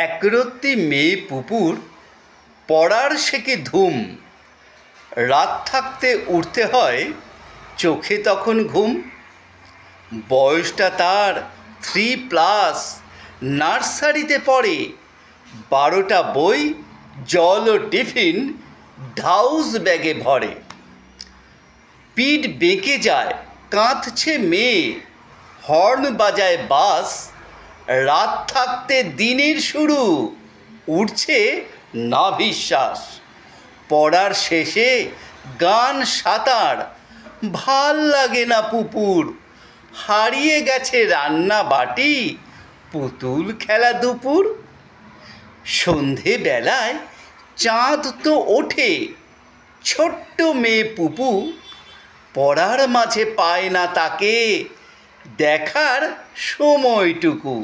একরত্তি মেয়ে পুপুর পড়ার শেখে ধুম। রাত থাকতে উঠতে হয়, চোখে তখন ঘুম। বয়সটা তার 3+, নার্সারিতে পড়ে। 12টা বই, জল ও টিফিন ঢাউস ব্যাগে ভরে। পিঠ বেঁকে যায়, কাঁদছে মেয়ে, হর্ন বাজায় বাস। রাত থাকতে দিনের শুরু, উঠছে না বিশ্বাস। পড়ার শেষে গান সাঁতার, ভাল লাগে না পুপুর। হারিয়ে গেছে রান্না বাটি, পুতুল খেলা দুপুর। সন্ধেবেলায় চাঁদ তো ওঠে, ছোট্ট মেয়ে পুপু পড়ার মাঝে পায় না তাকে দেখার সময়টুকু।